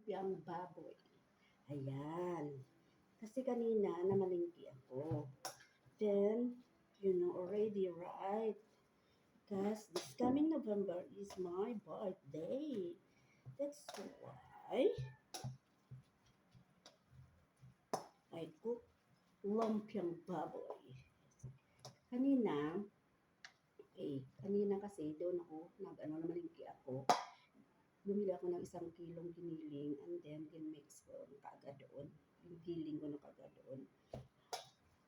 lumpiang baboy. Ayan. Kasi kanina namalingki ako. Then, you know already, right? Because this coming November is my birthday. That's why I cook lumpiang baboy. Kanina kasi doon ako, namalingki ako. Bumili ako ng 1 kilong giniling and then ginmix ko kaagad doon. Yung giling ko na kaagad doon.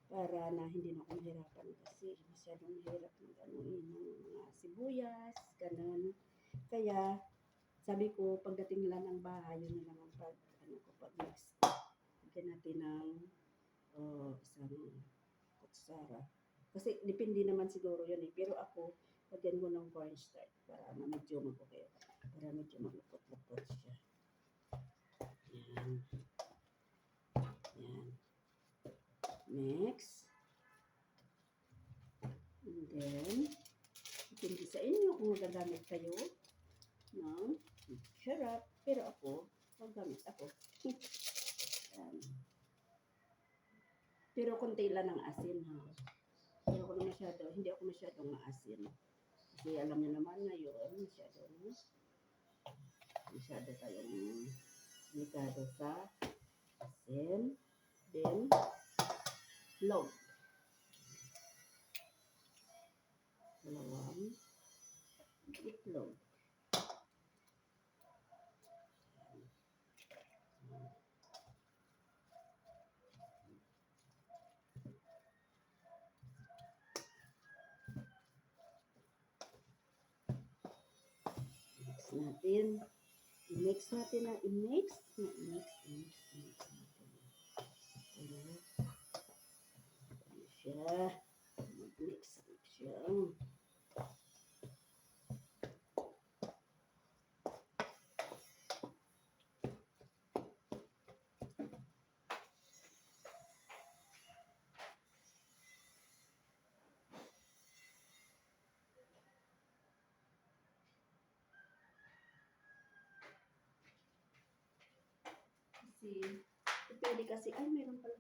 Para na hindi na ako mahirapan kasi masyadong mahirap ng mga sibuyas, ganun. Kaya, sabi ko, pagdating nila ng bahay, yun na lang ang pag-mix ko. Bigyan natin ng isang kutsara. Kasi, depende naman siguro yun eh. Pero ako, lagyan ko ng cornstarch para medyo mag-okay. Para medyo malupot-lupot siya. Yan. Yan. Next. And then, depende sa inyo kung magagamit kayo ng syrup. Pero ako, magamit ako. Pero konti lang ng asin ha. Pero hindi ako masyadong maasin. Kasi alam niyo naman ngayon, masyado tayong delikado sa asin. Then, log. Dalawang itlog. I-mix natin. I-mix natin. Siya. Mag-mix siya. Pwede kasi, meron pala.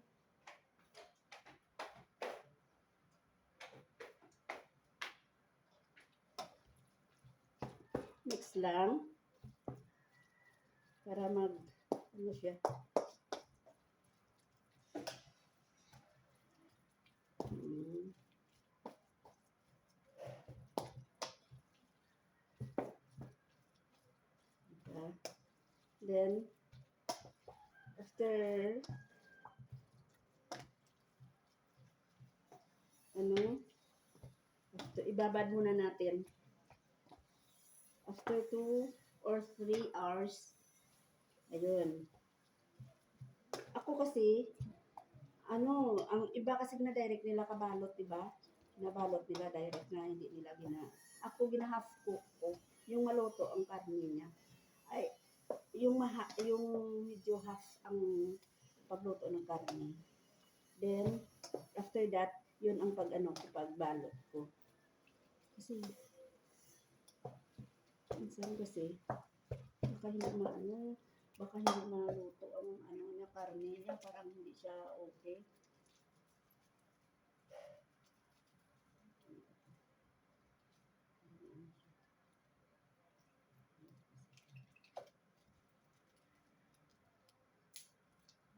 Mix lang. Para siya. Then, after ibabad muna natin. After 2 or 3 hours, ayun. Ako kasi, ang iba kasi na direct nila kabalot, diba? Nabalot nila direct na hindi nila ako gina-half cook ko. Yung maluto ang karne niya. Ay, yung medyo half ang pagluto ng karne. Then, after that, yun ang pagbalot ko. Kasi, minsan kasi, baka hindi maluto ang karne niya, parang hindi siya okay.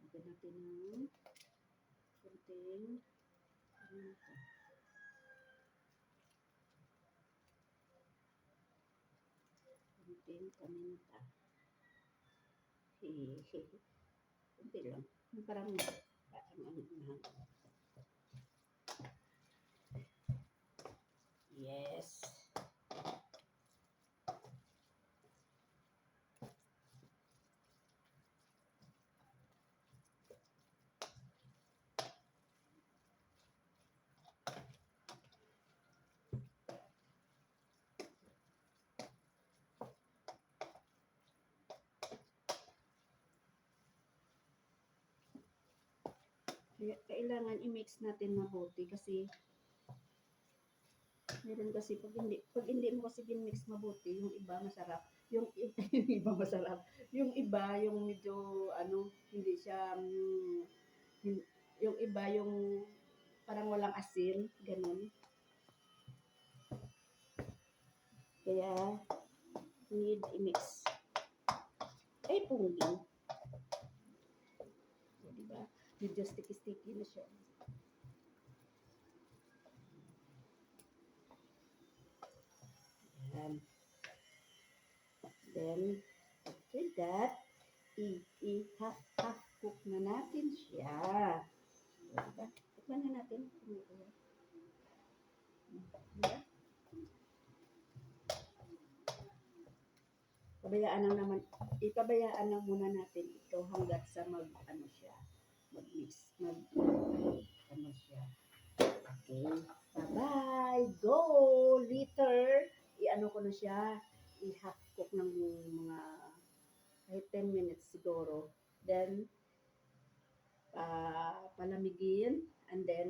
Lagyan natin ng konting paminta. Kunti lang. Parang yes. Kailangan i-mix natin mabuti kasi meron kasi pag hindi mo kasi din-mix mabuti, yung iba masarap, yung iba masarap. Yung iba, yung medyo, ano, hindi siya, yung iba, yung parang walang asin, ganun. Kaya, need i-mix. Ay, pungging. So, diba? Medyo sticky-sticky na siya. Ayan. Then, after that, i-half cook na natin siya. So, diba? Tikman na natin. Diba? Ipabayaan lang muna natin ito hanggat sa ano siya, mag-mix, ano siya. Okay, bye-bye, go, later, i-ano ko na siya, i-half cook ng mga kahit 10 minutes siguro, then, palamigin, and then,